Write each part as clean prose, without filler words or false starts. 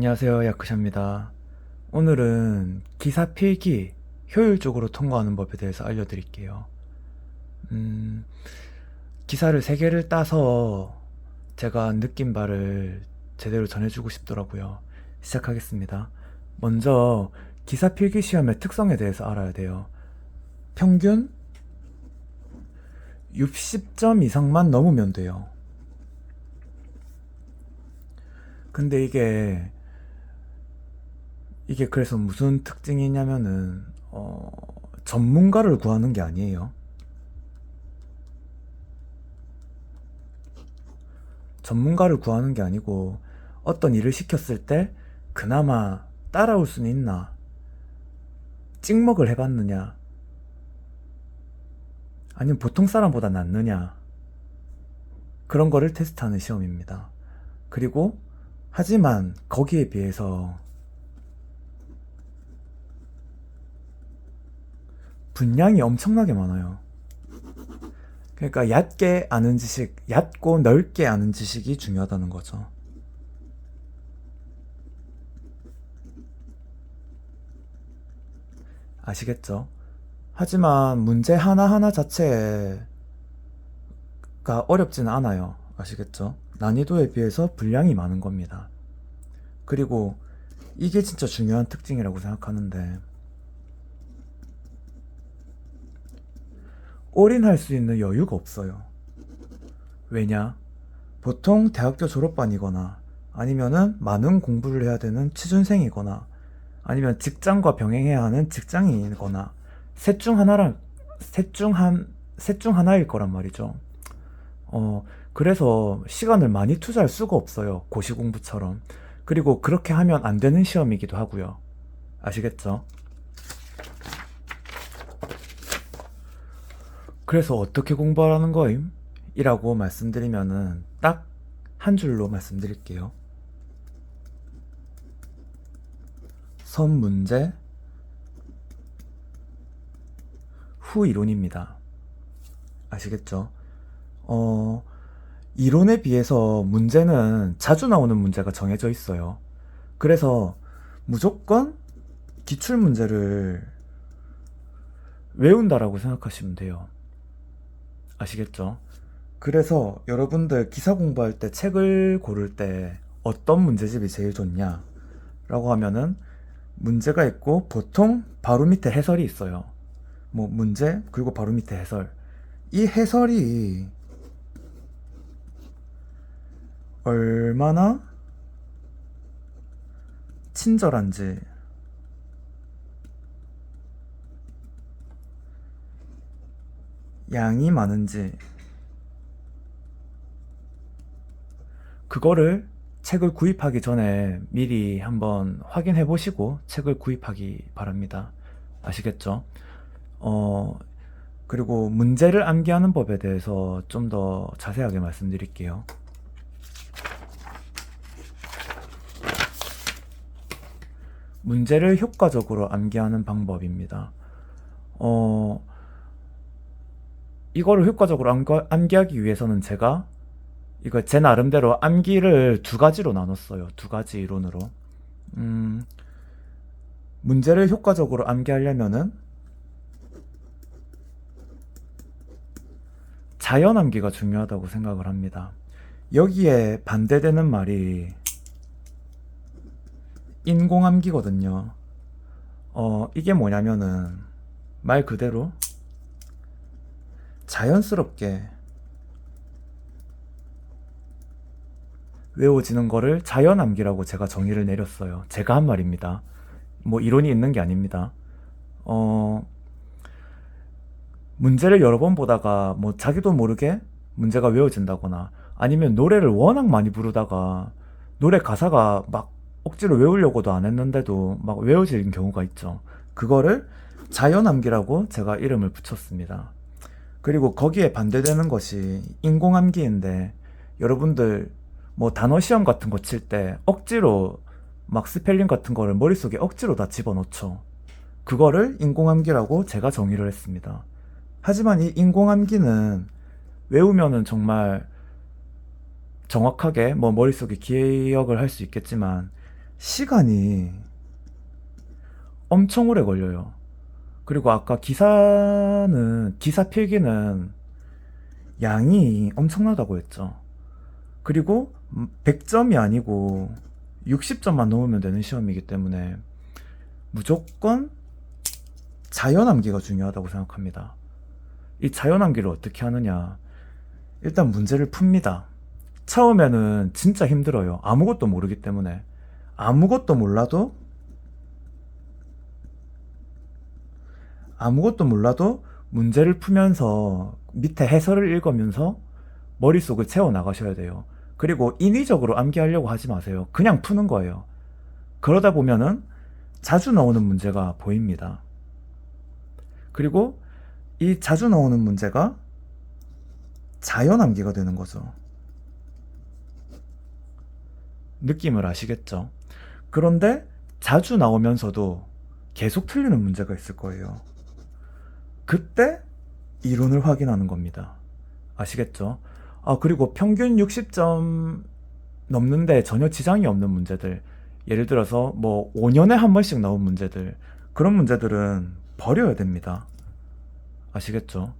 안녕하세요, 야크샤입니다. 오늘은 기사 필기 효율적으로 통과하는 법에 대해서 알려드릴게요. 음, 기사를 3개를 따서 제가 느낀 바를 제대로 전해주고 싶더라고요. 시작하겠습니다. 먼저 기사 필기 시험의 특성에 대해서 알아야 돼요. 평균 60점 이상만 넘으면 돼요. 근데 이게 그래서 무슨 특징이냐면은 전문가를 구하는 게 아니에요. 전문가를 구하는 게 아니고 어떤 일을 시켰을 때 그나마 따라올 수는 있나, 찍먹을 해봤느냐, 아니면 보통 사람보다 낫느냐, 그런 거를 테스트하는 시험입니다. 그리고 하지만 거기에 비해서 분량이 엄청나게 많아요. 그러니까 얕게 아는 지식, 얕고 넓게 아는 지식이 중요하다는 거죠. 아시겠죠? 하지만 문제 하나하나 자체가 어렵지는 않아요. 아시겠죠? 난이도에 비해서 분량이 많은 겁니다. 그리고 이게 진짜 중요한 특징이라고 생각하는데, 올인할 수 있는 여유가 없어요. 왜냐? 보통 대학교 졸업반이거나 아니면은 많은 공부를 해야 되는 취준생이거나 아니면 직장과 병행해야 하는 직장인이거나 셋 중 하나랑 셋 중 하나일 거란 말이죠. 그래서 시간을 많이 투자할 수가 없어요. 고시 공부처럼. 그리고 그렇게 하면 안 되는 시험이기도 하고요. 아시겠죠? 그래서 어떻게 공부하라는 거임? 이라고 말씀드리면은 딱 한 줄로 말씀드릴게요. 선 문제, 후 이론입니다. 아시겠죠? 어, 이론에 비해서 문제는 자주 나오는 문제가 정해져 있어요. 그래서 무조건 기출 문제를 외운다라고 생각하시면 돼요. 아시겠죠? 그래서 여러분들 기사 공부할 때 책을 고를 때 어떤 문제집이 제일 좋냐? 라고 하면은 문제가 있고 보통 바로 밑에 해설이 있어요. 뭐 문제 그리고 바로 밑에 해설. 이 해설이 얼마나 친절한지, 양이 많은지, 그거를 책을 구입하기 전에 미리 한번 확인해 보시고 책을 구입하기 바랍니다. 아시겠죠? 어, 그리고 문제를 암기하는 법에 대해서 좀 더 자세하게 말씀드릴게요. 문제를 효과적으로 암기하는 방법입니다. 어, 이거를 효과적으로 암기하기 위해서는 제가 이거 제 나름대로 암기를 2가지로 나눴어요. 2가지 이론으로. 음, 문제를 효과적으로 암기하려면은 자연 암기가 중요하다고 생각을 합니다. 여기에 반대되는 말이 인공 암기거든요. 이게 뭐냐면은 말 그대로 자연스럽게 외워지는 거를 자연 암기라고 제가 정의를 내렸어요. 제가 한 말입니다. 뭐 이론이 있는 게 아닙니다. 어, 문제를 여러 번 보다가 뭐 자기도 모르게 문제가 외워진다거나 아니면 노래를 워낙 많이 부르다가 노래 가사가 막 억지로 외우려고도 안 했는데도 막 외워지는 경우가 있죠. 그거를 자연암기라고 제가 이름을 붙였습니다. 그리고 거기에 반대되는 것이 인공암기인데, 여러분들 뭐 단어 시험 같은 거 칠 때 억지로 막 스펠링 같은 거를 머릿속에 억지로 다 집어넣죠. 그거를 인공암기라고 제가 정의를 했습니다. 하지만 이 인공암기는 외우면은 정말 정확하게 뭐 머릿속에 기억을 할 수 있겠지만 시간이 엄청 오래 걸려요. 그리고 아까 기사 필기는 양이 엄청나다고 했죠. 그리고 100점이 아니고 60점만 넘으면 되는 시험이기 때문에 무조건 자연암기가 중요하다고 생각합니다. 이 자연암기를 어떻게 하느냐? 일단 문제를 풉니다. 처음에는 진짜 힘들어요. 아무것도 모르기 때문에. 아무것도 몰라도 문제를 풀면서 밑에 해설을 읽으면서 머릿속을 채워 나가셔야 돼요. 그리고 인위적으로 암기하려고 하지 마세요. 그냥 푸는 거예요. 그러다 보면은 자주 나오는 문제가 보입니다. 그리고 이 자주 나오는 문제가 자연 암기가 되는 거죠. 느낌을 아시겠죠? 그런데 자주 나오면서도 계속 틀리는 문제가 있을 거예요. 그때 이론을 확인하는 겁니다. 아시겠죠? 그리고 평균 60점 넘는데 전혀 지장이 없는 문제들, 예를 들어서 뭐 5년에 한 번씩 나온 문제들, 그런 문제들은 버려야 됩니다. 아시겠죠?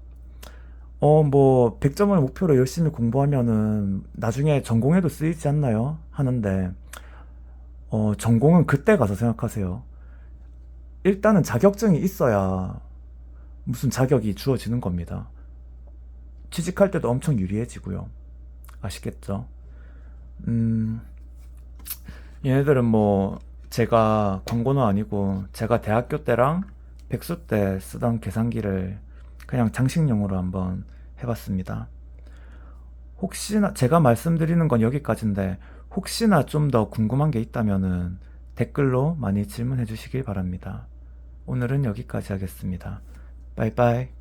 뭐 100점을 목표로 열심히 공부하면은 나중에 전공에도 쓰이지 않나요? 하는데 전공은 그때 가서 생각하세요. 일단은 자격증이 있어야 무슨 자격이 주어지는 겁니다. 취직할 때도 엄청 유리해지고요. 아시겠죠? 음, 얘네들은 뭐 제가 광고는 아니고 제가 대학교 때랑 백수 때 쓰던 계산기를 그냥 장식용으로 한번 해봤습니다. 혹시나 제가 말씀드리는 건 여기까지인데 혹시나 좀 더 궁금한 게 있다면은 댓글로 많이 질문해 주시길 바랍니다. 오늘은 여기까지 하겠습니다. 빠이빠이.